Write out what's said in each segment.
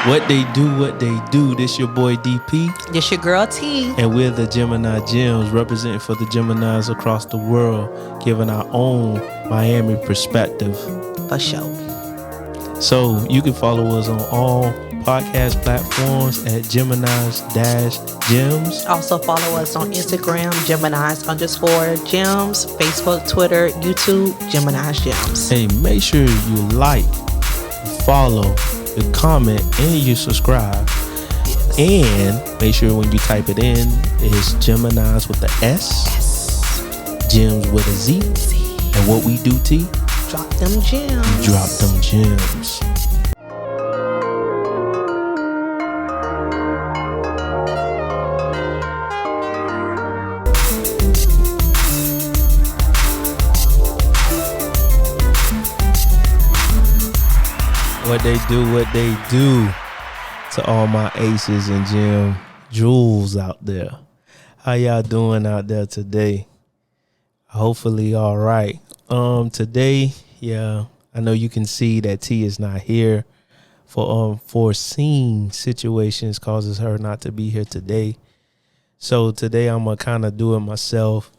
What they do. This your boy DP. This your girl T. And we're the Geminis Gemz, representing for the Geminis across the world, giving our own Miami perspective. For sure. So you can follow us on all podcast platforms at Geminis Gemz. Also follow us on Instagram, Geminis_Gems, Facebook, Twitter, YouTube, Geminis Gemz. Hey, make sure you like, follow, you comment, and you subscribe. Yes. And make sure when you type it in, it's Geminis with the S, Gems with a Z. And what we do, T? Drop them gems. Drop them gems. What they do to all my aces and gem jewels out there. How y'all doing out there today? Hopefully all right. Today, yeah, I know you can see that T is not here for foreseen situations causes her not to be here today. So today I'm gonna kind of do it myself.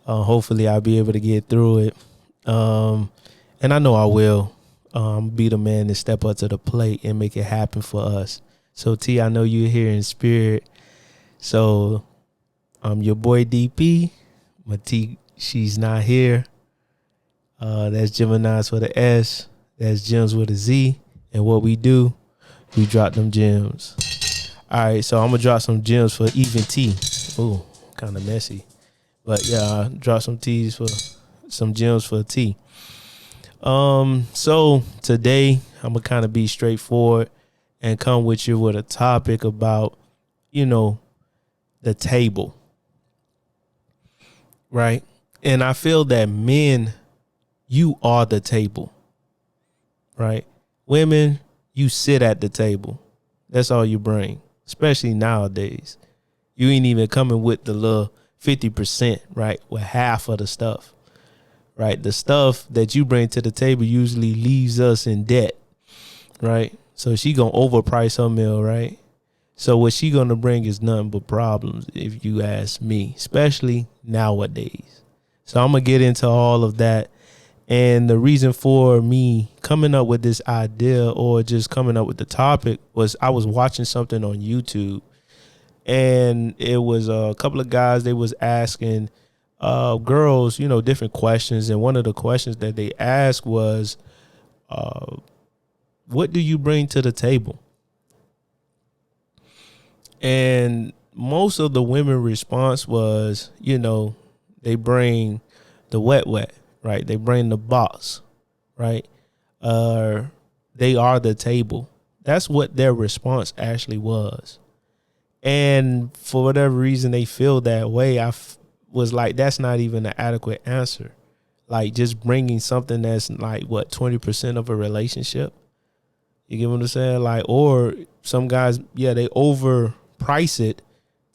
Hopefully I'll be able to get through it. And I know I will. Be the man to step up to the plate and make it happen for us. So T, I know you're here in spirit. So I'm your boy DP. But T, she's not here. That's Geminis with an S. That's Gems with a Z. And what we do, we drop them gems. All right, so I'm gonna drop some gems for even T. Ooh, kind of messy. But yeah, I'll drop some T's for some gems for T. So today I'm gonna kind of be straightforward and come with you with a topic about, the table. Right? And I feel that men, you are the table. Right? Women, you sit at the table. That's all you bring, especially nowadays. You ain't even coming with the little 50%, right? With half of the stuff. Right, the stuff that you bring to the table usually leaves us in debt, right? So she gonna overprice her meal, right? So what she gonna bring is nothing but problems, if you ask me, especially nowadays. So I'm gonna get into all of that, and the reason for me coming up with this idea or just coming up with the topic was I was watching something on YouTube, and it was a couple of guys. They was asking girls, different questions. And one of the questions that they asked was, what do you bring to the table? And most of the women response was, they bring the wet, right? They bring the box, right? They are the table. That's what their response actually was. And for whatever reason they feel that way, was like, that's not even an adequate answer. Like, just bringing something that's like, 20% of a relationship? You get what I'm saying? Like, or some guys, yeah, they overprice it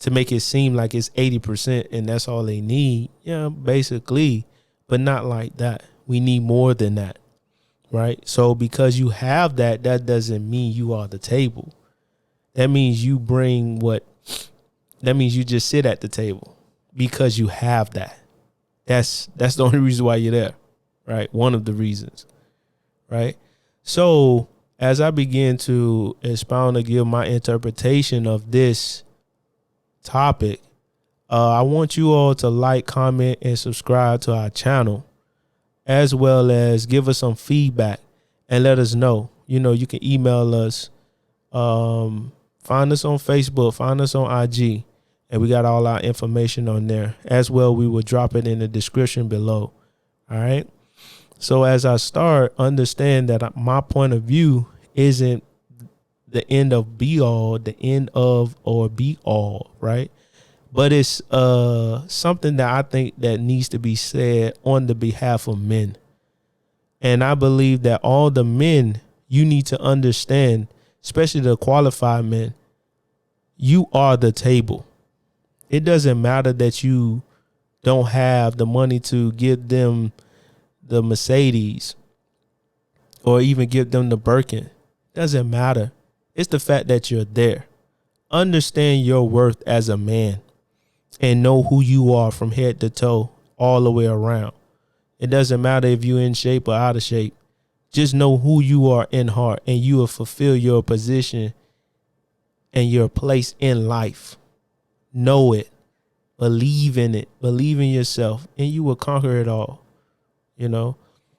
to make it seem like it's 80% and that's all they need. Yeah, basically, but not like that. We need more than that, right? So because you have that, that doesn't mean you are the table. That means you bring that means you just sit at the table. Because you have that. That's the only reason why you're there, right? One of the reasons, right? So as I begin to expound and give my interpretation of this topic, I want you all to like, comment, and subscribe to our channel, as well as give us some feedback and let us know. You can email us, find us on Facebook, find us on IG. And we got all our information on there. As well, we will drop it in the description below. All right. So as I start, understand that my point of view isn't the end of be all, the end of or be all, right? But it's something that I think that needs to be said on the behalf of men. And I believe that all the men, you need to understand, especially the qualified men, you are the table. It doesn't matter that you don't have the money to give them the Mercedes or even give them the Birkin. Doesn't matter. It's the fact that you're there. Understand your worth as a man and know who you are from head to toe all the way around. It doesn't matter if you're in shape or out of shape. Just know who you are in heart, and you will fulfill your position and your place in life. Know it. Believe in it. Believe in yourself, and you will conquer it all. You know?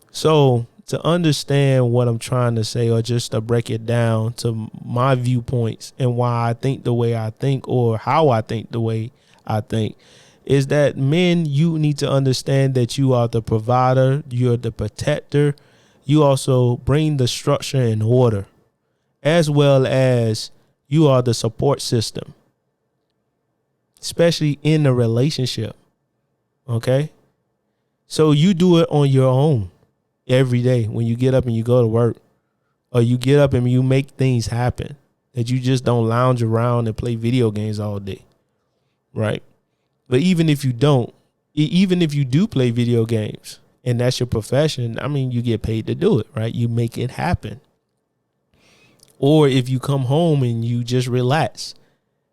So to understand what I'm trying to say, or just to break it down to my viewpoints and why I think the way I think, or how I think the way I think, is that men, you need to understand that you are the provider, you're the protector. You also bring the structure and order, as well as you are the support system, especially in a relationship. Okay? So you do it on your own every day when you get up and you go to work, or you get up and you make things happen, that you just don't lounge around and play video games all day. Right? But even if you don't, even if you do play video games and that's your profession, I mean, you get paid to do it, right? You make it happen. Or if you come home and you just relax,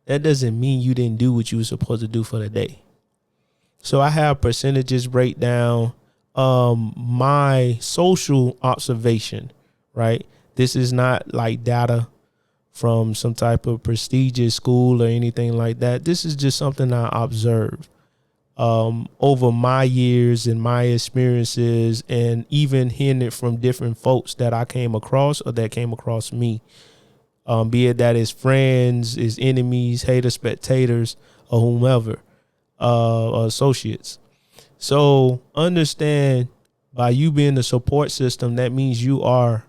that doesn't mean you didn't do what you were supposed to do for the day. So I have percentages breakdown, my social observation, right? This is not like data from some type of prestigious school or anything like that. This is just something I observed over my years and my experiences, and even hearing it from different folks that I came across or that came across me, be it that is friends, is enemies, haters, spectators, or whomever, or associates. So understand, by you being the support system, that means you are,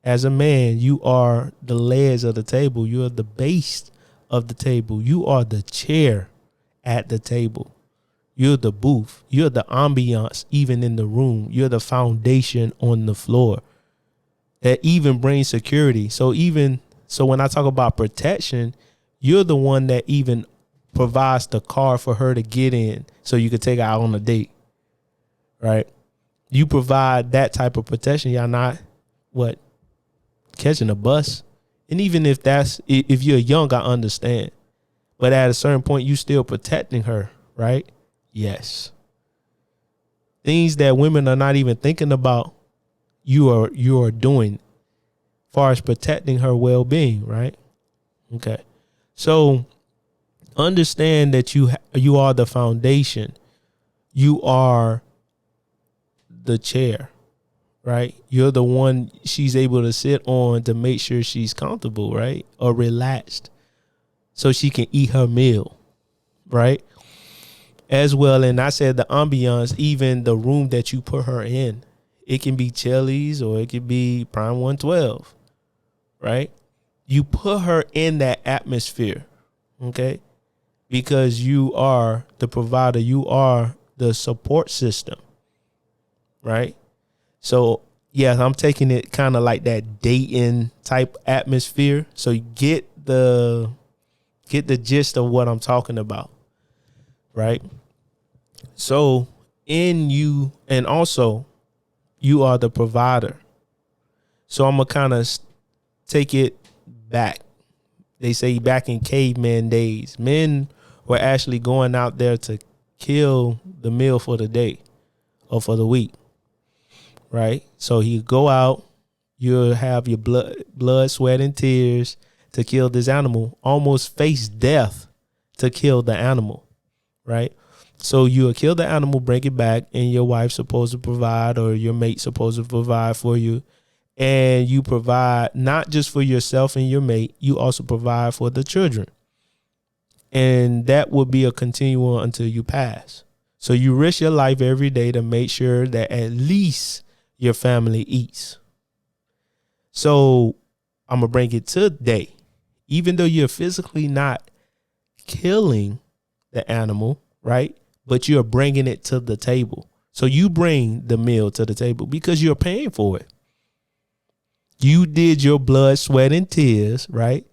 as a man, you are the legs of the table. You are the base of the table. You are the chair at the table. You're the booth. You're the ambiance even in the room. You're the foundation on the floor that even brings security. So when I talk about protection, you're the one that even provides the car for her to get in so you could take her out on a date. Right? You provide that type of protection. Y'all not catching a bus. And even if you're young, I understand. But at a certain point, you still protecting her, right? Yes. Things that women are not even thinking about, you are doing as far as protecting her well-being, right? Okay. So understand that you are the foundation. You are the chair, right? You're the one she's able to sit on to make sure she's comfortable, right? Or relaxed so she can eat her meal, right? As well, and I said the ambiance, even the room that you put her in. It can be Chili's or it could be Prime 112, right? You put her in that atmosphere, okay? Because you are the provider. You are the support system, right? So, yeah, I'm taking it kind of like that dating type atmosphere. So you get the gist of what I'm talking about, right? So in you, and also you are the provider. So I'm going to kind of take it back. They say back in caveman days, men were actually going out there to kill the meal for the day or for the week, right? So you go out, you'll have your blood, sweat, and tears to kill this animal, almost face death to kill the animal, right? So you'll kill the animal, bring it back, and your wife's supposed to provide, or your mate's supposed to provide for you. And you provide not just for yourself and your mate, you also provide for the children. And that will be a continuum until you pass. So you risk your life every day to make sure that at least your family eats. So I'm going to bring it today. Even though you're physically not killing the animal, right? But you're bringing it to the table. So you bring the meal to the table because you're paying for it. You did your blood, sweat, and tears, right?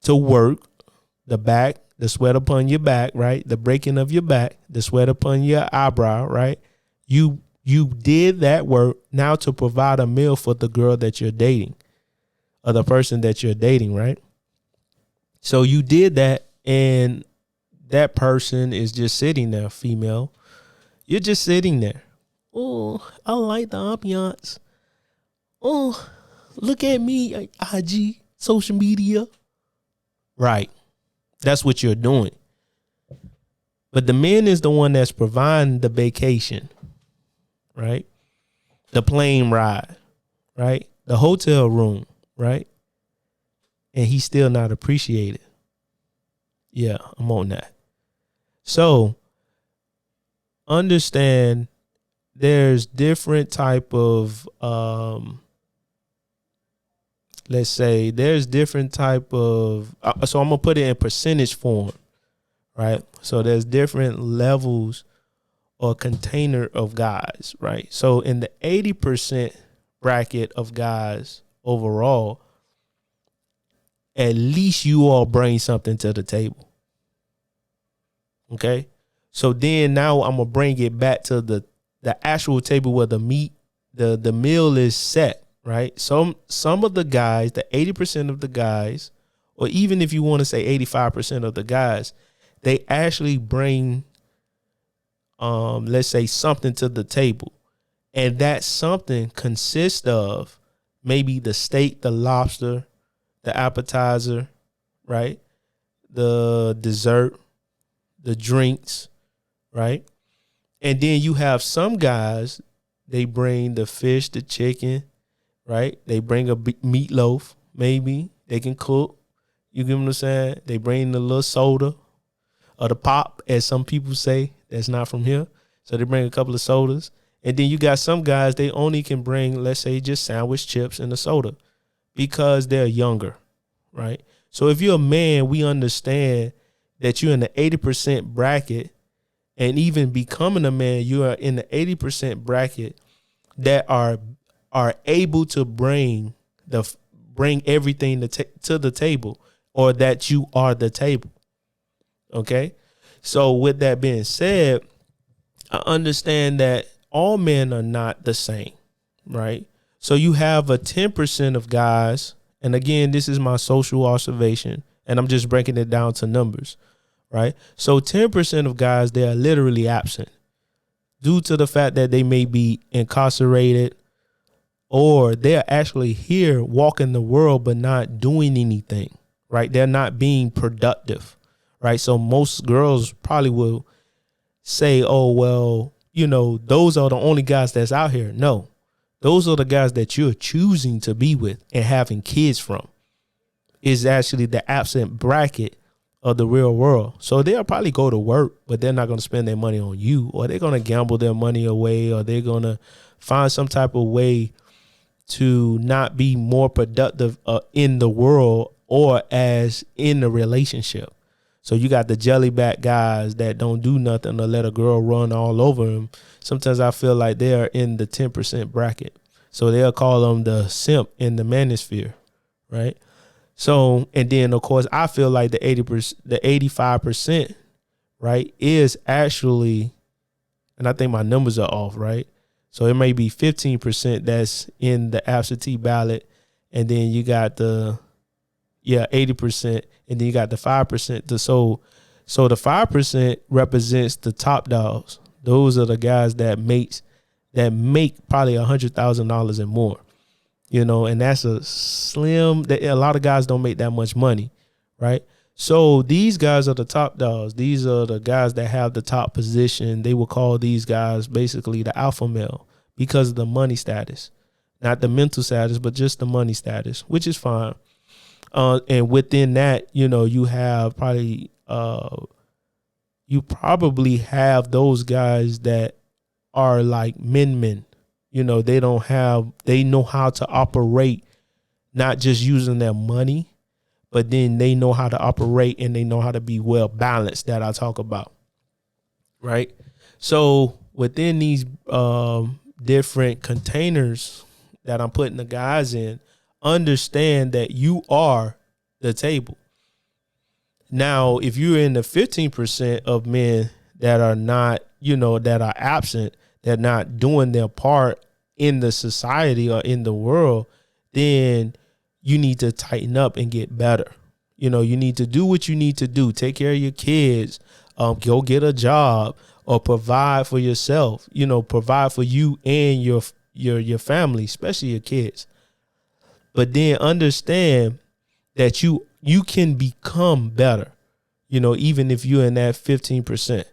To work, the sweat upon your back, right? The breaking of your back, the sweat upon your eyebrow, right? You did that work now to provide a meal for the girl that you're dating, or the person that you're dating, right? So you did that, and that person is just sitting there, female. You're just sitting there. Oh, I like the ambiance. Oh, look at me, IG, social media. Right. That's what you're doing. But the man is the one that's providing the vacation, right? The plane ride, right? The hotel room, right? And he's still not appreciated. Yeah, I'm on that. So understand there's different type of let's say there's different type of so I'm gonna put it in percentage form, right? So there's different levels or container of guys, right? So in the 80% bracket of guys overall, at least you all bring something to the table. Okay? So then now I'm gonna bring it back to the actual table where the meal is set, right? Some of the guys, the 80% of the guys, or even if you want to say 85% of the guys, they actually bring let's say something to the table. And that something consists of maybe the steak, the lobster, the appetizer, right? The dessert, the drinks, right? And then you have some guys, they bring the fish, the chicken, right? They bring a meatloaf, maybe. They can cook. You get what I'm saying? They bring the little soda or the pop, as some people say, that's not from here. So they bring a couple of sodas. And then you got some guys, they only can bring, let's say, just sandwich, chips, and a soda because they're younger, right? So if you're a man, we understand that you're in the 80% bracket, and even becoming a man, you are in the 80% bracket that are able to bring everything to the table, or that you are the table. Okay? So with that being said, I understand that all men are not the same, right? So you have a 10% of guys, and again, this is my social observation, and I'm just breaking it down to numbers, right? So 10% of guys, they are literally absent due to the fact that they may be incarcerated, or they're actually here walking the world but not doing anything, right? They're not being productive, right? So most girls probably will say, oh, well, those are the only guys that's out here. No, those are the guys that you're choosing to be with and having kids from. Is actually the absent bracket of the real world. So they'll probably go to work, but they're not going to spend their money on you, or they're going to gamble their money away, or they're going to find some type of way to not be more productive in the world or as in the relationship. So you got the jellyback guys that don't do nothing or let a girl run all over them. Sometimes I feel like they are in the 10% bracket. So they'll call them the simp in the manosphere, right? So, and then of course I feel like the 80%, the 85%, right, is actually, and I think my numbers are off, right? So it may be 15% that's in the absentee ballot, and then you got the 80%, and then you got the 5%. So the 5% represents the top dogs. Those are the guys that make probably $100,000 and more. And that's a slim, a lot of guys don't make that much money, right? So these guys are the top dogs. These are the guys that have the top position. They will call these guys basically the alpha male because of the money status, not the mental status, but just the money status, which is fine. And within that, you have probably, have those guys that are like men. They know how to operate, not just using their money, but then they know how to operate and they know how to be well balanced, that I talk about. Right. So within these different containers that I'm putting the guys in, understand that you are the table. Now, if you're in the 15% of men that are not, that are absent, they're not doing their part in the society or in the world, then you need to tighten up and get better. You know, you need to do what you need to do. Take care of your kids. Go get a job or provide for yourself. You know, provide for you and your family, especially your kids. But then understand that you can become better. You know, even if you're in that 15%.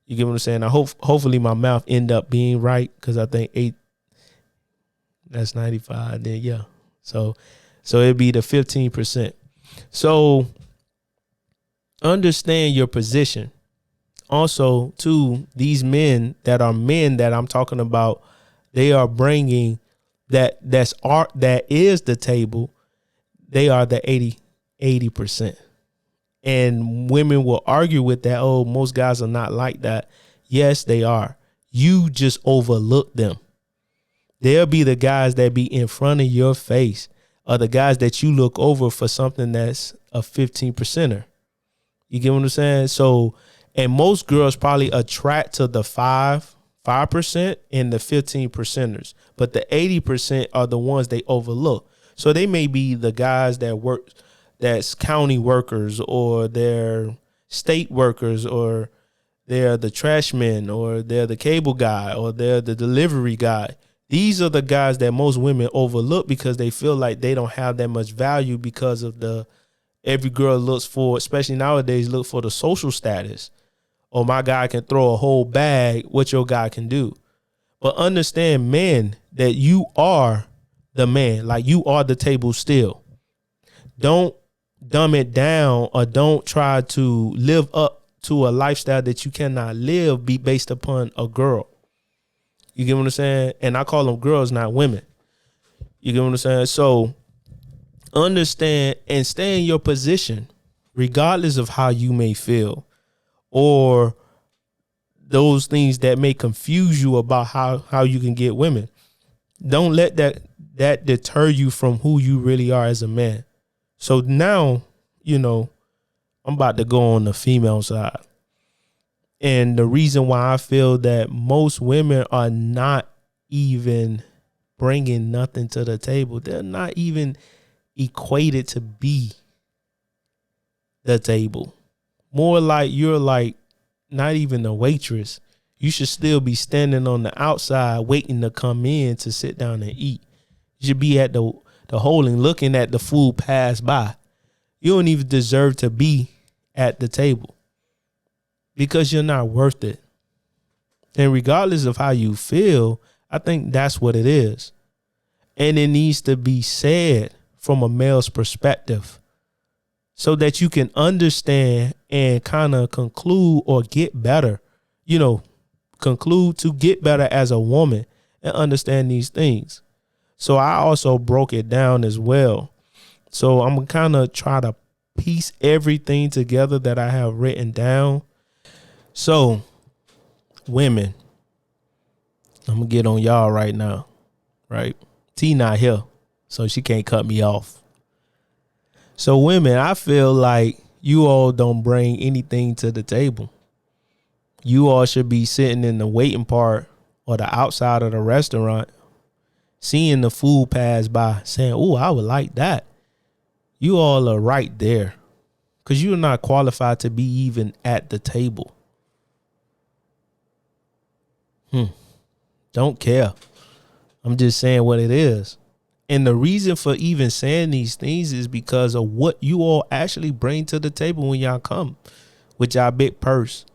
You get what I'm saying? I hopefully my math end up being right, because I think 8, that's 95. Then yeah. So it'd be the 15%. So understand your position. Also, too, these men that I'm talking about, they are bringing that is the table. They are the 80%. And women will argue with that. Oh, most guys are not like that. Yes, they are. You just overlook them. They'll be the guys that be in front of your face, or the guys that you look over for something that's a 15%er. You get what I'm saying? So, and most girls probably attract to the 5% and the 15%ers, but the 80% are the ones they overlook. So they may be the guys that's county workers, or they're state workers, or they're the trash men, or they're the cable guy, or they're the delivery guy. These are the guys that most women overlook because they feel like they don't have that much value, because of every girl looks for, especially nowadays, look for the social status. Oh, my guy can throw a whole bag. What your guy can do. But understand, men, that you are the man. Like, you are the table still. Don't dumb it down, or don't try to live up to a lifestyle that you cannot live be based upon a girl. You get what I'm saying? And I call them girls, not women. You get what I'm saying? So understand and stay in your position, regardless of how you may feel, or those things that may confuse you about how you can get women. Don't let that deter you from who you really are as a man. So now, you know, I'm about to go on the female side. And the reason why I feel that most women are not even bringing nothing to the table, they're not even equated to be the table. More like you're like not even a waitress. You should still be standing on the outside waiting to come in to sit down and eat. You should be at the holding, looking at the food pass by. You don't even deserve to be at the table, because you're not worth it. And regardless of how you feel, I think that's what it is. And it needs to be said from a male's perspective, so that you can understand and kind of conclude or get better, you know, conclude to get better as a woman and understand these things. So I also broke it down as well. So I'm going to kind of try to piece everything together that I have written down. So women, I'm going to get on y'all right now, right? T not here, so she can't cut me off. So women, I feel like you all don't bring anything to the table. You all should be sitting in the waiting part or the outside of the restaurant, seeing the food pass by, saying, "Oh, I would like that." You all are right there, because you're not qualified to be even at the table. Don't care. I'm just saying what it is. And the reason for even saying these things is because of what you all actually bring to the table when y'all come with y'all big purse,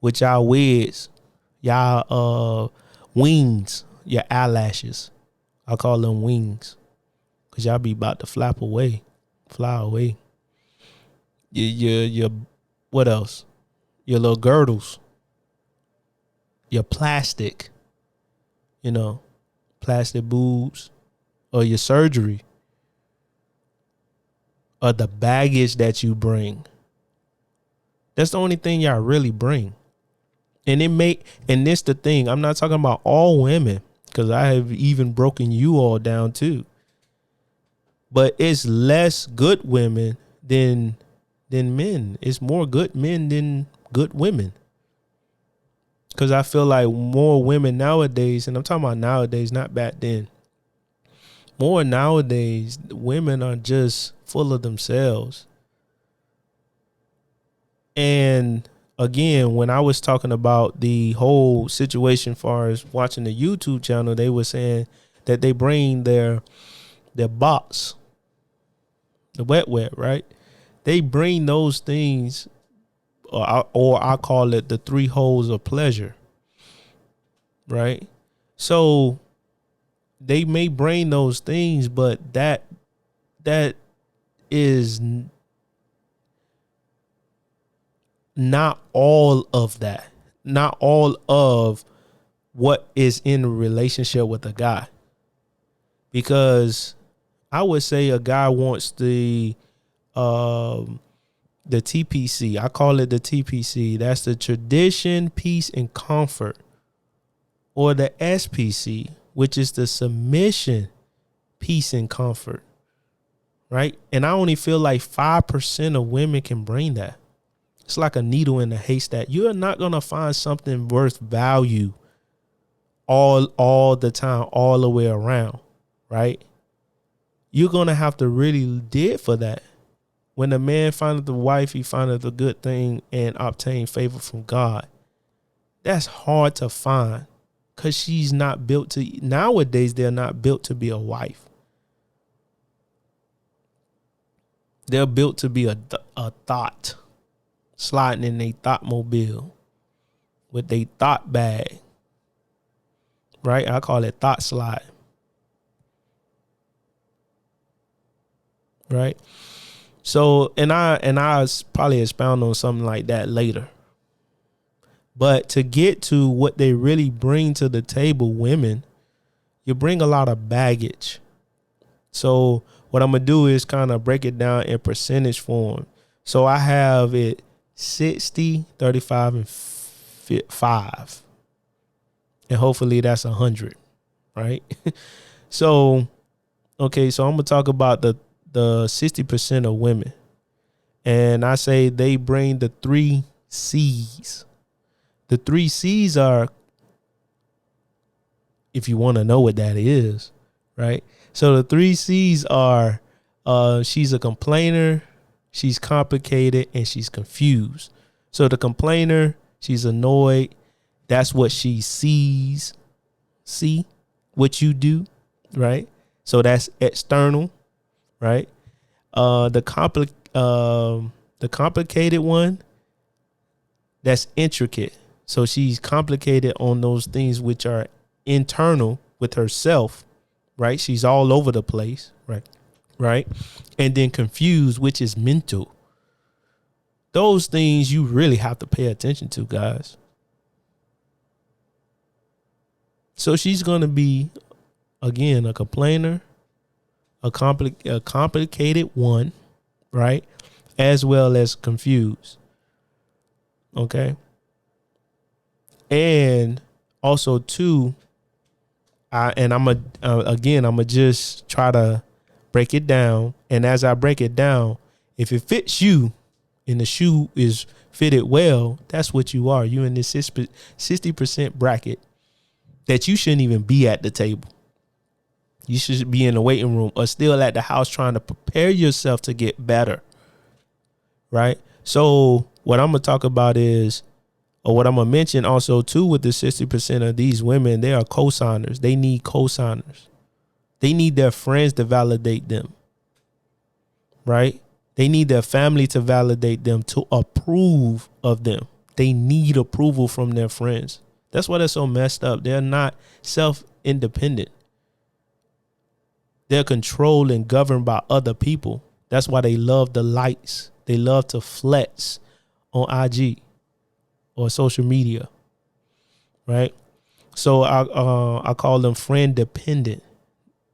with y'all wigs, y'all wings, your eyelashes. I call them wings, because y'all be about to fly away. Your what else? Your little girdles, your plastic, plastic boobs, or your surgery, or the baggage that you bring. That's the only thing y'all really bring. And this the thing, I'm not talking about all women, because I have even broken you all down too. But it's less good women than men. It's more good men than good women. Because I feel like more women nowadays, and I'm talking about nowadays, not back then. More nowadays, women are just full of themselves. And again, when I was talking about the whole situation as far as watching the YouTube channel, they were saying that they bring their box, the wet, right? They bring those things, or I call it the 3 holes of pleasure, right? So they may bring those things, but that is not all of that, not all of what is in a relationship with a guy. Because I would say a guy wants the TPC. I call it the TPC. That's the tradition, peace, and comfort. Or the SPC, which is the submission, peace, and comfort. Right? And I only feel like 5% of women can bring that. It's like a needle in a haystack. You're not going to find something worth value all the time, all the way around. Right? You're going to have to really dig for that. When a man findeth a wife, he findeth a good thing and obtain favor from God. That's hard to find because she's not built to, nowadays, they're not built to be a wife. They're built to be a thought, sliding in a thought mobile with a thought bag. Right? I call it thought slide. Right? So, and I probably expound on something like that later. But to get to what they really bring to the table, women, you bring a lot of baggage. So what I'm going to do is kind of break it down in percentage form. So I have it 60, 35, and 5. And hopefully that's 100, right? So, okay, so I'm going to talk about the 60% of women. And I say they bring the 3 C's. The 3 C's are, if you want to know what that is, right? So the 3 C's are, she's a complainer, she's complicated, and she's confused. So the complainer, she's annoyed. That's what she sees. See what you do, right? So that's external, right? The complicated one, that's intricate. So she's complicated on those things which are internal with herself, right? She's all over the place, right? And then confused, which is mental. Those things you really have to pay attention to, guys. So she's going to be, again, a complainer, a complicated one, right? As well as confused. Okay. And also too, I'm gonna just try to break it down. And as I break it down, if it fits you and the shoe is fitted well, that's what you are. You're in this 60% bracket that you shouldn't even be at the table. You should be in the waiting room or still at the house trying to prepare yourself to get better. Right? So what I'm going to talk about is, or what I'm going to mention also too with the 60% of these women, they are co-signers. They need co-signers. They need their friends to validate them. Right? They need their family to validate them, to approve of them. They need approval from their friends. That's why they're so messed up. They're not self-independent. They're controlled and governed by other people. That's why they love the likes. They love to flex on IG or social media, right? So I call them friend dependent.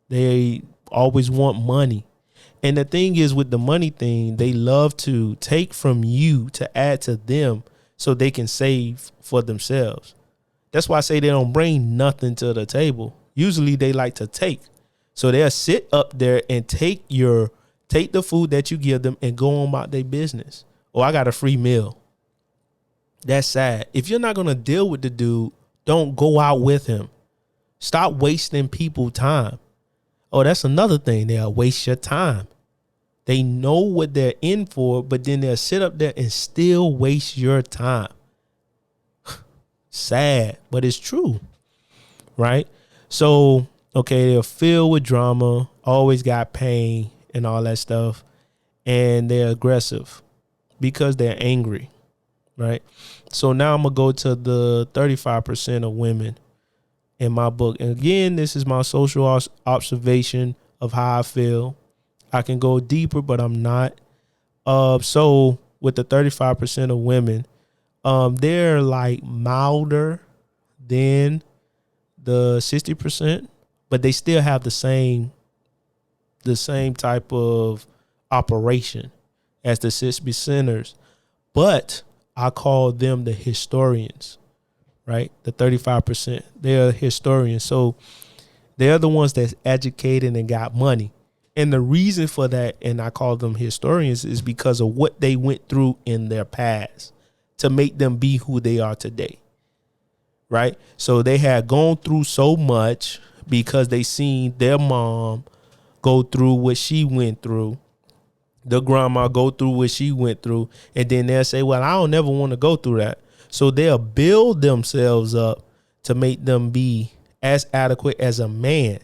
They always want money. And the thing is with the money thing, they love to take from you to add to them so they can save for themselves. That's why I say they don't bring nothing to the table. Usually they like to take. So they'll sit up there and take the food that you give them and go on about their business. Oh, I got a free meal. That's sad. If you're not going to deal with the dude, don't go out with him. Stop wasting people time. Oh, that's another thing. They'll waste your time. They know what they're in for, but then they'll sit up there and still waste your time. Sad, but it's true, right? So, okay, they're filled with drama, always got pain and all that stuff, and they're aggressive because they're angry, right? So now I'm going to go to the 35% of women in my book. And again, this is my social observation of how I feel. I can go deeper, but I'm not. So with the 35% of women, they're like milder than the 60%, but they still have the same type of operation as the 6%ers. But I call them the historians, right? The 35%. They're historians. So they're the ones that's educated and got money. And the reason for that, and I call them historians, is because of what they went through in their past to make them be who they are today, right? So they had gone through so much because they seen their mom go through what she went through, the grandma go through what she went through, and then they'll say, well, I don't never want to go through that. So they'll build themselves up to make them be as adequate as a man,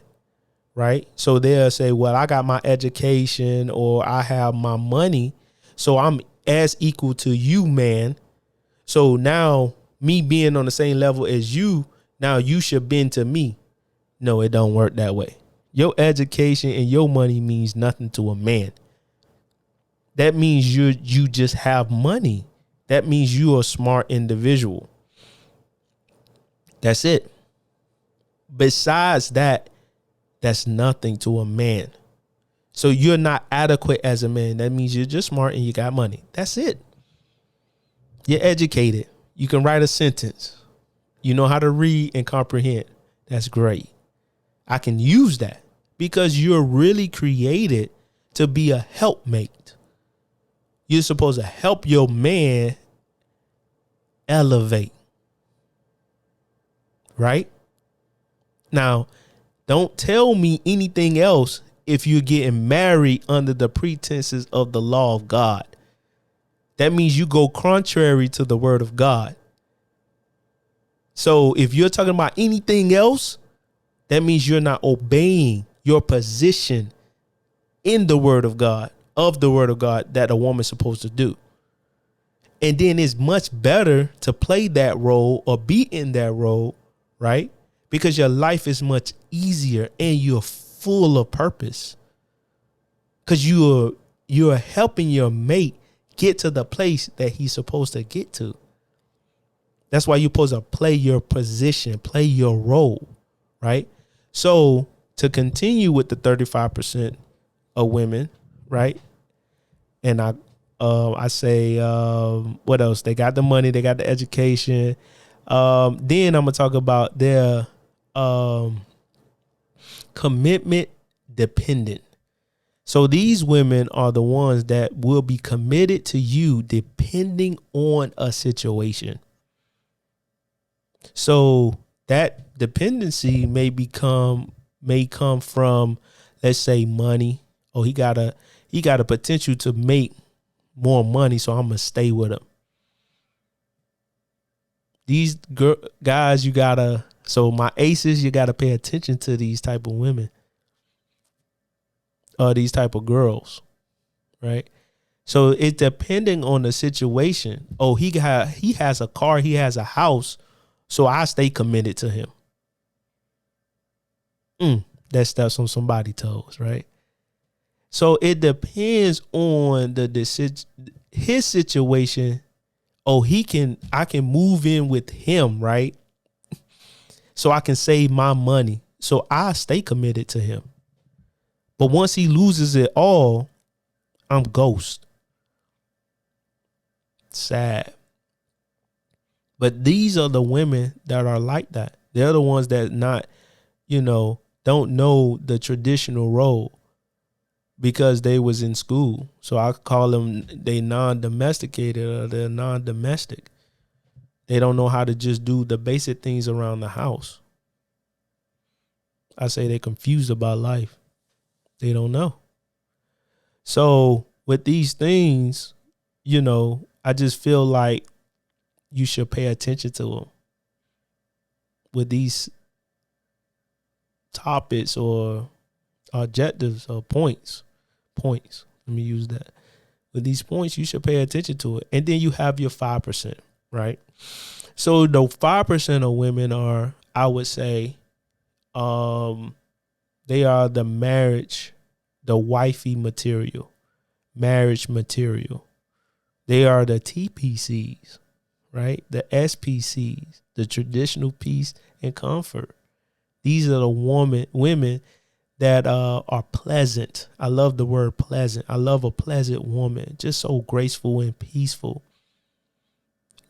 right? So they'll say, well, I got my education or I have my money, so I'm as equal to you, man. So now me being on the same level as you, now you should bend to me. No, it don't work that way. Your education and your money means nothing to a man. That means you just have money. That means you're a smart individual. That's it. Besides that, that's nothing to a man. So you're not adequate as a man. That means you're just smart and you got money. That's it. You're educated. You can write a sentence. You know how to read and comprehend. That's great. I can use that because you're really created to be a helpmate. You're supposed to help your man elevate. Right? Now, don't tell me anything else if you're getting married under the pretenses of the law of God. That means you go contrary to the word of God. So if you're talking about anything else, that means you're not obeying your position in the word of God, that a woman's supposed to do. And then it's much better to play that role or be in that role, right? Because your life is much easier and you're full of purpose. Because you're helping your mate get to the place that he's supposed to get to. That's why you're supposed to play your position, play your role, right? So to continue with the 35% of women, right? And I say, what else? They got the money, they got the education. Then I'm gonna talk about their commitment dependent. So these women are the ones that will be committed to you depending on a situation. So that dependency may come from, let's say, money. Oh, he got a potential to make more money, so I'm gonna stay with him. These guys, so my aces, you gotta pay attention to these type of women. These type of girls, right? So it's depending on the situation. Oh, he has a car, he has a house, so I stay committed to him. That steps on somebody's toes, right? So it depends on his situation. Oh, I can move in with him, right? So I can save my money. So I stay committed to him. But once he loses it all, I'm ghost. Sad. But these are the women that are like that. They're the ones that don't know the traditional role because they was in school. So I call them they non-domesticated or they're non-domestic. They don't know how to just do the basic things around the house. I say they're confused about life. They don't know. So with these things, I just feel like you should pay attention to them with these topics or objectives or points. Let me use that. With these points, you should pay attention to it. And then you have your 5%, right? So the 5% of women are, I would say, they are the wifey material, marriage material. They are the TPCs, right? The SPCs, the traditional peace and comfort. These are the women that are pleasant. I love the word pleasant. I love a pleasant woman, just so graceful and peaceful,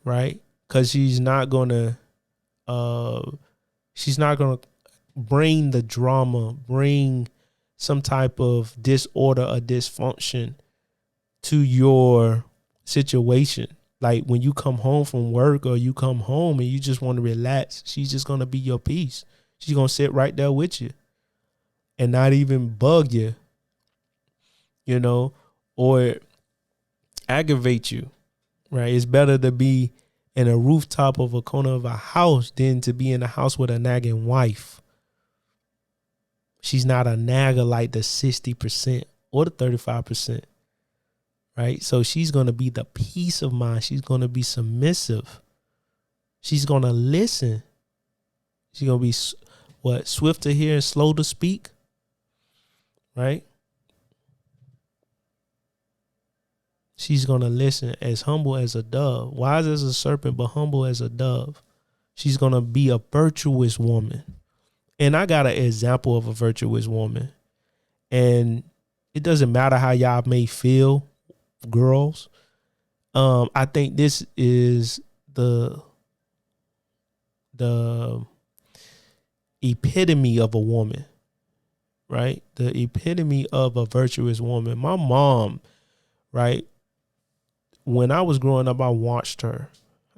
right? Because she's not gonna bring the drama, bring some type of disorder or dysfunction to your situation. Like when you come home from work or you come home and you just want to relax, she's just gonna be your peace. She's gonna sit right there with you and not even bug you, or aggravate you, right? It's better to be in a rooftop of a corner of a house than to be in a house with a nagging wife. She's not a nagger like the 60% or the 35%, right? So she's going to be the peace of mind. She's going to be submissive. She's going to listen. She's going to be swift to hear and slow to speak, right? She's going to listen, as humble as a dove, wise as a serpent, but humble as a dove. She's going to be a virtuous woman. And I got an example of a virtuous woman. And it doesn't matter how y'all may feel, girls. I think this is the epitome of a woman, right? The epitome of a virtuous woman. My mom, right? When I was growing up, I watched her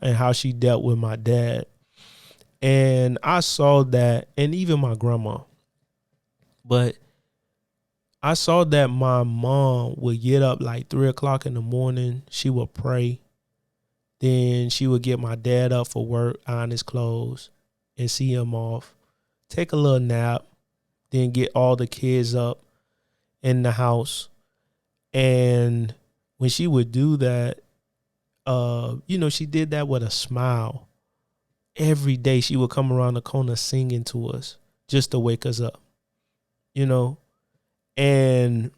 and how she dealt with my dad. And I saw that, and even my grandma. But I saw that my mom would get up like 3 o'clock in the morning. She would pray. Then she would get my dad up for work, iron his clothes, and see him off. Take a little nap. Then get all the kids up in the house. And when she would do that, she did that with a smile. Every day she would come around the corner singing to us just to wake us up, and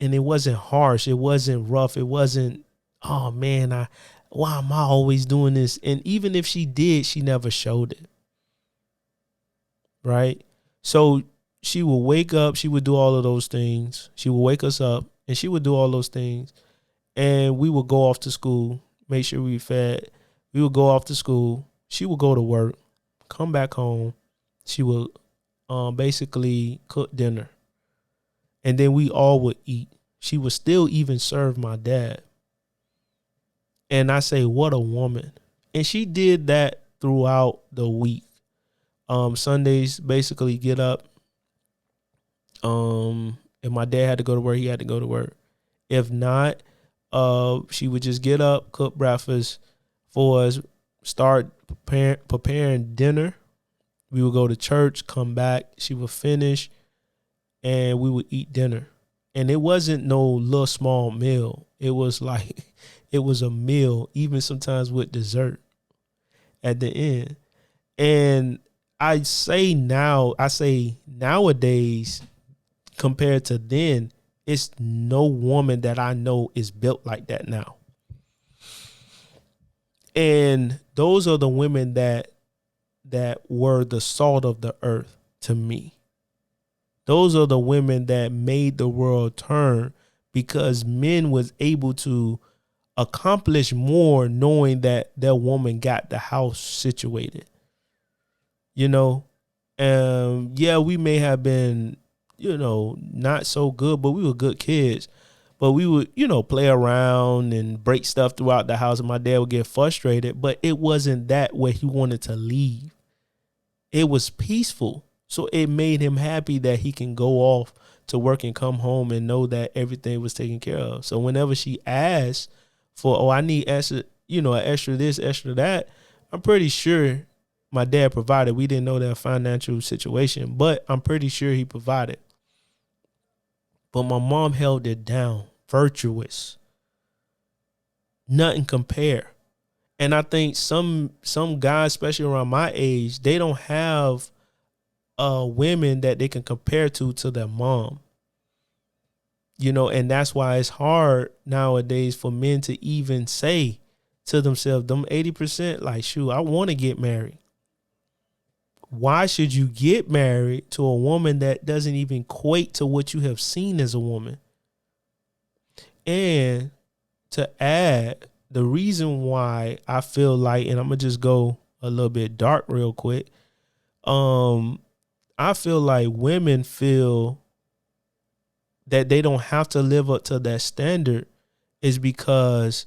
it wasn't harsh. It wasn't rough. It wasn't, oh man, why am I always doing this? And even if she did, she never showed it. Right. So she would wake up. She would do all of those things. She would wake us up and she would do all those things. And we would go off to school, make sure we fed. We would go off to school. She would go to work, come back home. She would basically cook dinner. And then we all would eat. She would still even serve my dad. And I say, what a woman. And she did that throughout the week. Sundays, basically get up. If my dad had to go to work, he had to go to work. If not, she would just get up, cook breakfast for us, start preparing dinner. We would go to church, come back. She would finish, and we would eat dinner. And it wasn't no little small meal. It was like, it was a meal, even sometimes with dessert at the end. And I say nowadays, compared to then, it's no woman that I know is built like that now. And those are the women that were the salt of the earth to me. Those are the women that made the world turn, because men was able to accomplish more knowing that their woman got the house situated. Yeah, we may have been, not so good, but we were good kids. But we would, play around and break stuff throughout the house, and my dad would get frustrated. But it wasn't that where he wanted to leave. It was peaceful. So it made him happy that he can go off to work and come home and know that everything was taken care of. So whenever she asked for, I need extra, an extra this, extra that, I'm pretty sure my dad provided. We didn't know their financial situation, but I'm pretty sure he provided. But my mom held it down. Virtuous. Nothing compare. And I think some guys, especially around my age, they don't have women that they can compare to their mom. And that's why it's hard nowadays for men to even say to themselves, them 80%, like, shoot, I want to get married. Why should you get married to a woman that doesn't even equate to what you have seen as a woman? And to add, the reason why I feel like, and I'm going to just go a little bit dark real quick. I feel like women feel that they don't have to live up to that standard is because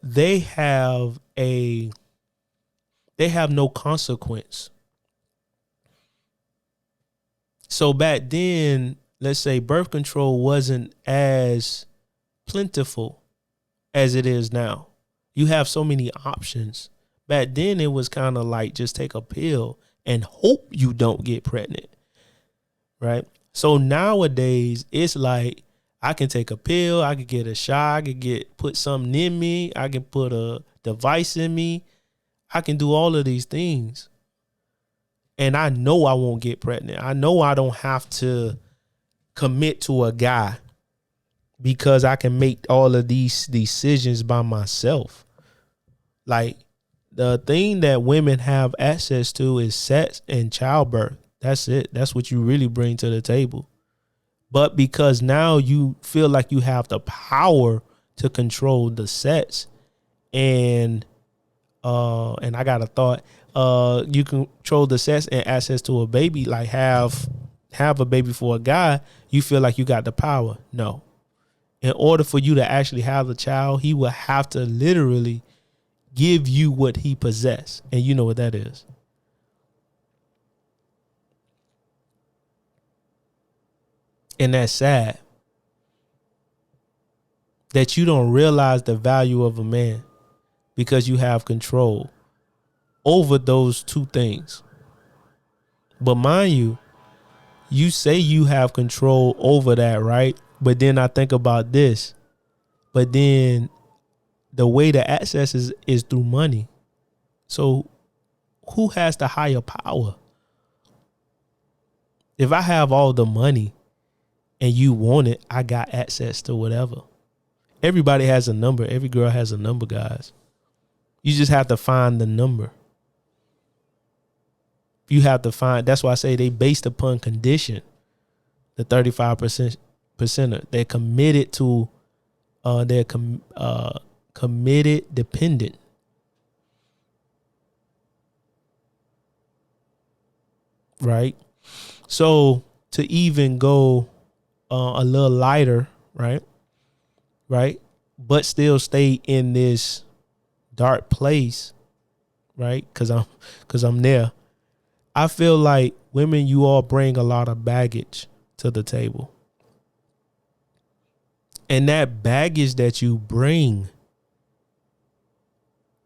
they have no consequence. So back then, let's say birth control wasn't as plentiful as it is now. You have so many options. Back then it was kind of like just take a pill and hope you don't get pregnant. Right? So nowadays it's like I can take a pill, I could get a shot, I could put something in me, I can put a device in me. I can do all of these things. And I know I won't get pregnant. I know I don't have to commit to a guy because I can make all of these decisions by myself. Like, the thing that women have access to is sex and childbirth. That's it. That's what you really bring to the table. But because now you feel like you have the power to control the sex, and I got a thought, you control the sex and access to a baby, like have a baby for a guy, you feel like you got the power. No. In order for you to actually have the child, he will have to literally give you what he possesses. And you know what that is. And that's sad that you don't realize the value of a man because you have control over those two things. But mind you, you say you have control over that, right? But then I think about this. But then the way to access is through money. So who has the higher power? If I have all the money and you want it, I got access to whatever. Everybody has a number. Every girl has a number, guys. You just have to find the number. You have to find. That's why I say they based upon condition. The 35% percenter. They're committed to. They're committed dependent. Right. So to even go a little lighter, right, but still stay in this dark place, right? Because I'm there. I feel like women, you all bring a lot of baggage to the table, and that baggage that you bring,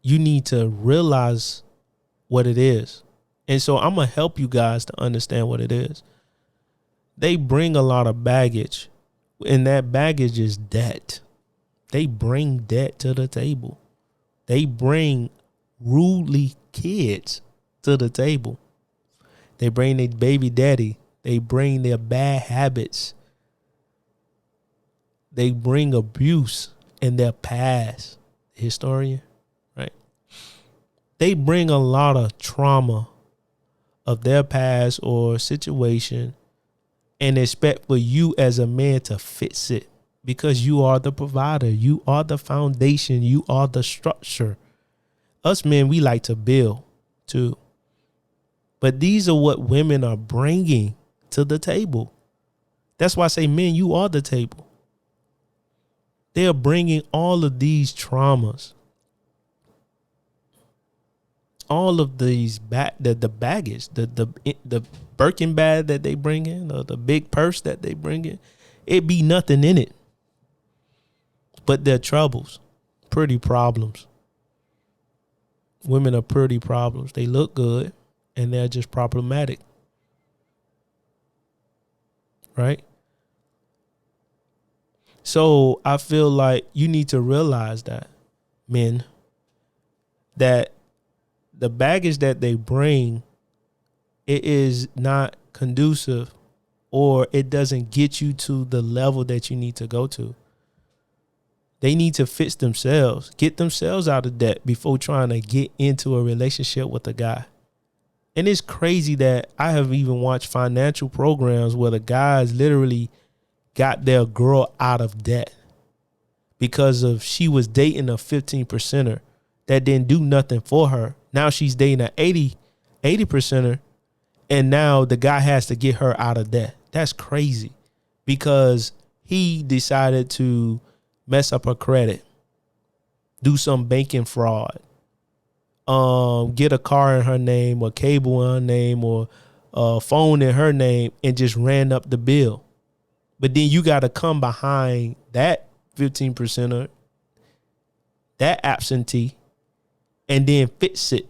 you need to realize what it is. And so I'm gonna help you guys to understand what it is. They bring a lot of baggage, and that baggage is debt. They bring debt to the table. They bring rudely kids to the table. They bring their baby daddy. They bring their bad habits. They bring abuse in their past. Historian, right? They bring a lot of trauma of their past or situation and expect for you as a man to fix it because you are the provider. You are the foundation. You are the structure. Us men, we like to build too. But these are what women are bringing to the table. That's why I say, men, you are the table. They are bringing all of these traumas. all of these the baggage, the Birkin bag that they bring in, or the big purse that they bring in, it be nothing in it. But they're troubles, pretty problems. Women are pretty problems. They look good and they're just problematic. Right? So I feel like you need to realize that, men, that the baggage that they bring, it is not conducive, or it doesn't get you to the level that you need to go to. They need to fix themselves, get themselves out of debt before trying to get into a relationship with a guy. And it's crazy that I have even watched financial programs where the guys literally got their girl out of debt because of she was dating a 15%er that didn't do nothing for her. Now she's dating an 80%er, and now the guy has to get her out of debt. That's crazy, because he decided to mess up her credit, do some banking fraud, get a car in her name, or cable in her name, or a phone in her name, and just ran up the bill. But then you got to come behind that 15%er, that absentee, and then fix it.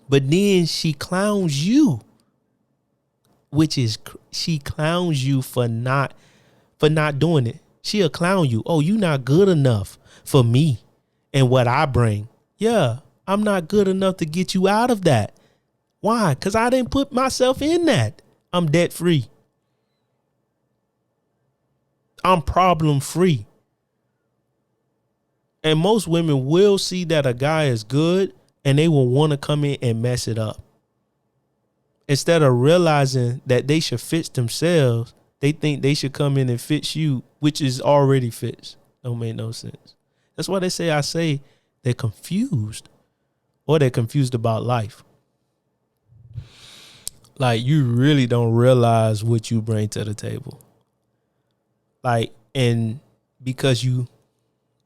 But then she clowns you, she clowns you for not doing it. She'll clown you. Oh, you not good enough for me and what I bring. Yeah, I'm not good enough to get you out of that. Why? Because I didn't put myself in that. I'm debt free. I'm problem free. And most women will see that a guy is good and they will want to come in and mess it up. Instead of realizing that they should fix themselves, they think they should come in and fix you, which is already fixed. Don't make no sense. That's why I say they're confused, or they're confused about life. Like, you really don't realize what you bring to the table. Like, and because you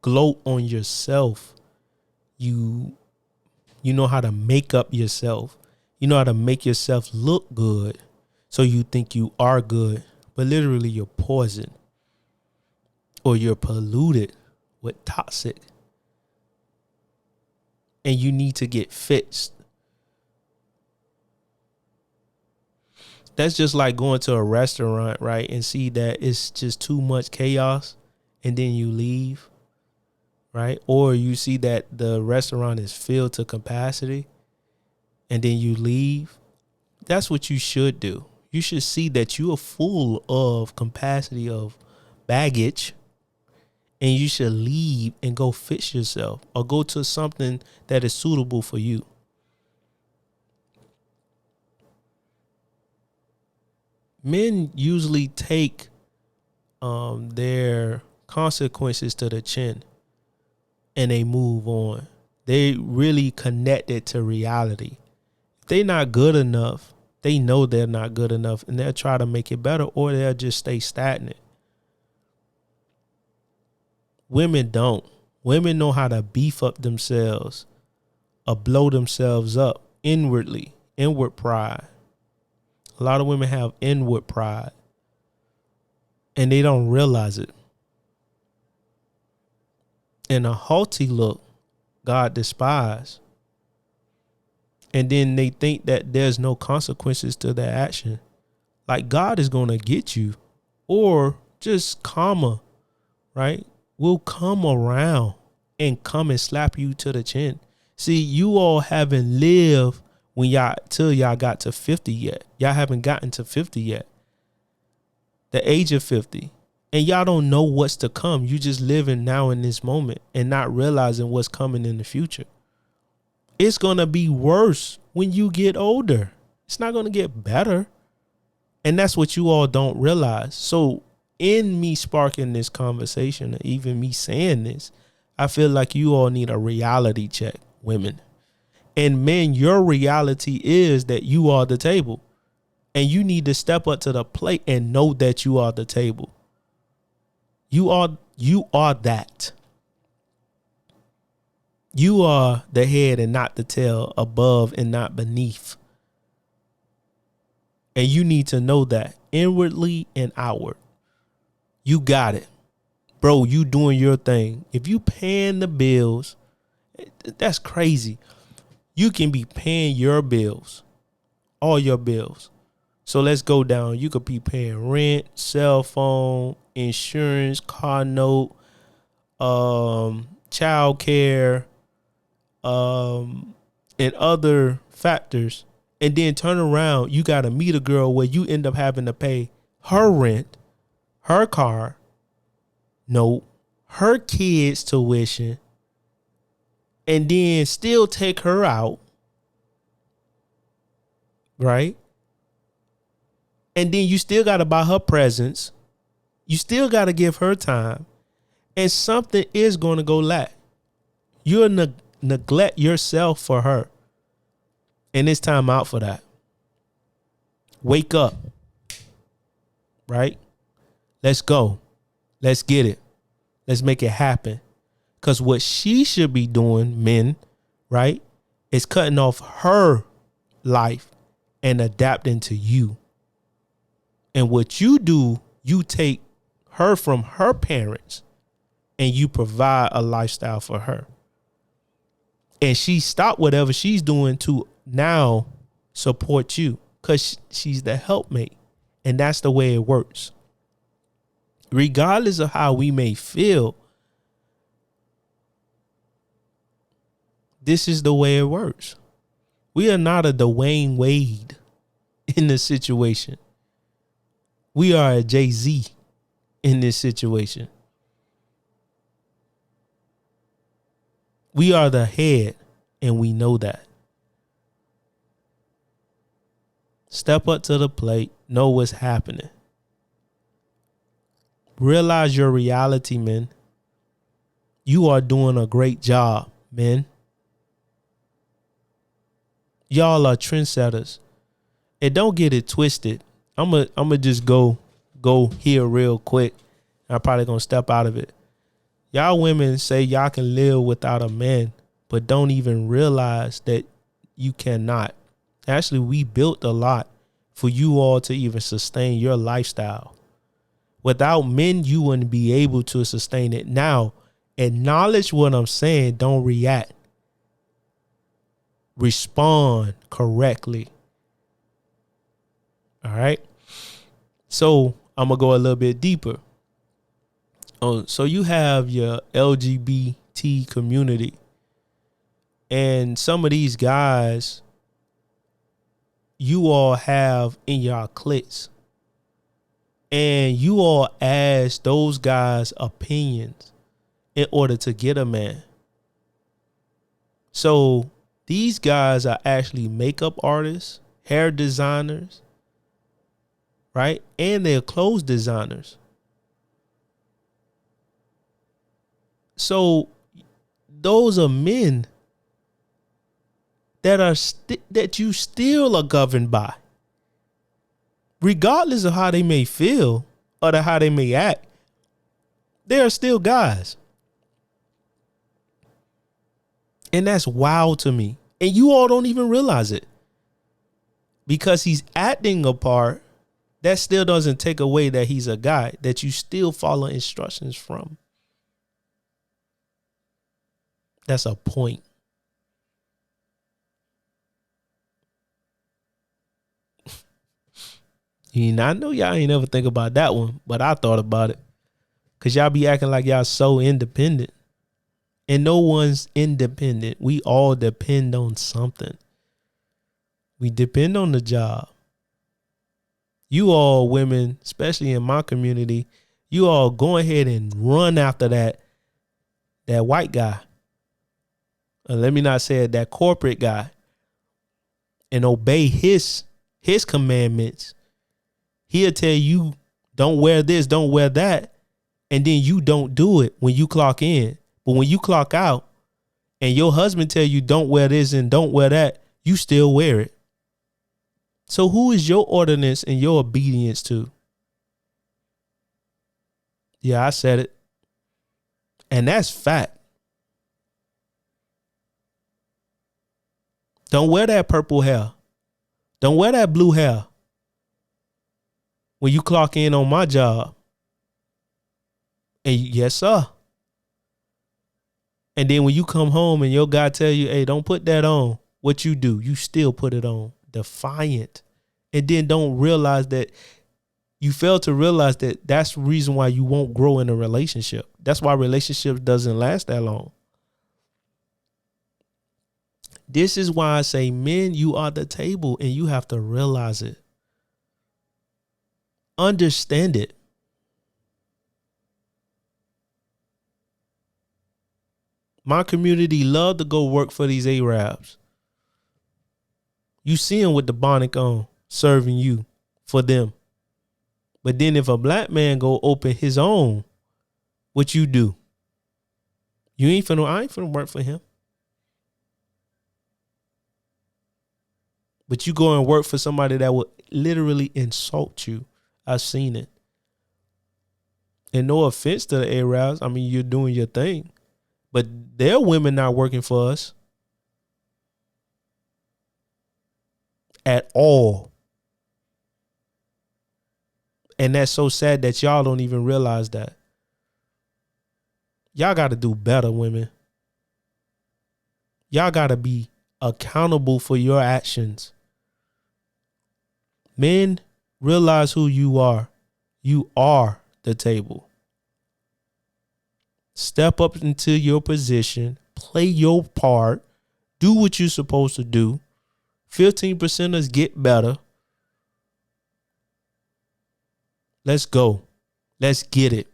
gloat on yourself, you know how to make up yourself. You know how to make yourself look good, so you think you are good, but literally you're poison, or you're polluted with toxic, and you need to get fixed. That's just like going to a restaurant, right, and see that it's just too much chaos, and then you leave, right? Or you see that the restaurant is filled to capacity, and then you leave. That's what you should do. You should see that you are full of capacity of baggage, and you should leave and go fix yourself, or go to something that is suitable for you. Men usually take their consequences to the chin, and they move on. They really connect it to reality. If they're not good enough, they know they're not good enough, and they'll try to make it better, or they'll just stay stagnant. Women don't. Women know how to beef up themselves or blow themselves up inwardly, inward pride. A lot of women have inward pride, and they don't realize it. And a haughty look, God despises. And then they think that there's no consequences to their action. Like, God is going to get you, or just karma, right? Will come around and come and slap you to the chin. See, you all haven't lived till y'all got to 50 yet. Y'all haven't gotten to 50 yet. The age of 50. And y'all don't know what's to come. You just living now in this moment and not realizing what's coming in the future. It's going to be worse when you get older. It's not going to get better. And that's what you all don't realize. So in me sparking this conversation, or even me saying this, I feel like you all need a reality check, women. And men, your reality is that you are the table. And you need to step up to the plate and know that you are the table. You are that. You are the head and not the tail, above and not beneath. And you need to know that inwardly and outward. You got it. Bro, you doing your thing. If you paying the bills, that's crazy. You can be paying your bills, all your bills. So let's go down. You could be paying rent, cell phone, insurance, car note, child care, and other factors. And then turn around, you got to meet a girl where you end up having to pay her rent, her car note, her kids' tuition, and then still take her out, right? And then you still got to buy her presents. You still got to give her time. And something is going to go lack. You'll neglect yourself for her. And it's time out for that. Wake up. Right? Let's go. Let's get it. Let's make it happen. Because what she should be doing, men, right, is cutting off her life and adapting to you. And what you do, you take her from her parents and you provide a lifestyle for her. And she stopped whatever she's doing to now support you because she's the helpmate. And that's the way it works. Regardless of how we may feel, this is the way it works. We are not a Dwayne Wade in this situation. We are a Jay-Z in this situation. We are the head, and we know that. Step up to the plate. Know what's happening. Realize your reality, men. You are doing a great job, men. Y'all are trendsetters. And don't get it twisted. I'm a just go here real quick. I'm probably going to step out of it. Y'all women say y'all can live without a man, but don't even realize that you cannot. Actually, we built a lot for you all to even sustain your lifestyle. Without men, you wouldn't be able to sustain it. Now, acknowledge what I'm saying. Don't react. Respond correctly. All right. So I'm going to go a little bit deeper. So you have your LGBT community. And some of these guys, you all have in your cliques. And you all ask those guys' opinions in order to get a man. So these guys are actually makeup artists, hair designers, right? And they're clothes designers. So those are men that are that you still are governed by. Regardless of how they may feel or how they may act, they are still guys. And that's wild to me. And you all don't even realize it. Because he's acting a part, that still doesn't take away that he's a guy that you still follow instructions from. That's a point. I know y'all ain't ever think about that one, but I thought about it. Because y'all be acting like y'all so independent. And no one's independent. We all depend on something. We depend on the job. You all women, especially in my community, you all go ahead and run after that white guy. Let me not say it, that corporate guy. And obey his commandments. He'll tell you, don't wear this, don't wear that. And then you don't do it when you clock in. But when you clock out and your husband tell you don't wear this and don't wear that, you still wear it. So who is your ordinance and your obedience to? Yeah, I said it. And that's fact. Don't wear that purple hair. Don't wear that blue hair when you clock in on my job. And yes, sir. And then when you come home and your guy tell you, hey, don't put that on, what you do? You still put it on. Defiant. And then don't realize that you fail to realize that that's the reason why you won't grow in a relationship. That's why relationships doesn't last that long. This is why I say, men, you are the table and you have to realize it. Understand it. My community love to go work for these Arabs. You see them with the bonnet on, serving you for them. But then if a black man go open his own, what you do? I ain't finna work for him. But you go and work for somebody that will literally insult you. I've seen it. And no offense to the Arabs. I mean, you're doing your thing. But their women not working for us. At all. And that's so sad that y'all don't even realize that. Y'all got to do better, women. Y'all got to be accountable for your actions. Men, realize who you are. You are the table. Step up into your position. Play your part. Do what you're supposed to do. 15%ers get better. Let's go. Let's get it.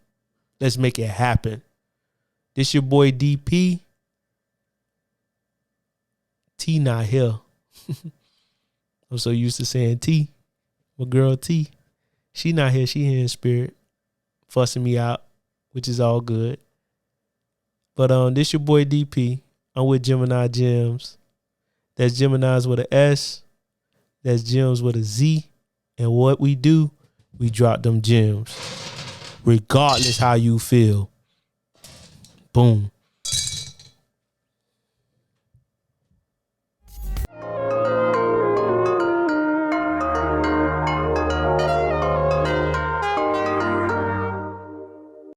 Let's make it happen. This your boy DP. T not here. I'm so used to saying T. My girl T. She not here. She here in spirit. Fussing me out, which is all good. But this your boy DP. I'm with Geminis Gemz. That's Geminis with an S. That's Gems with a Z. And what we do, we drop them gems. Regardless how you feel. Boom.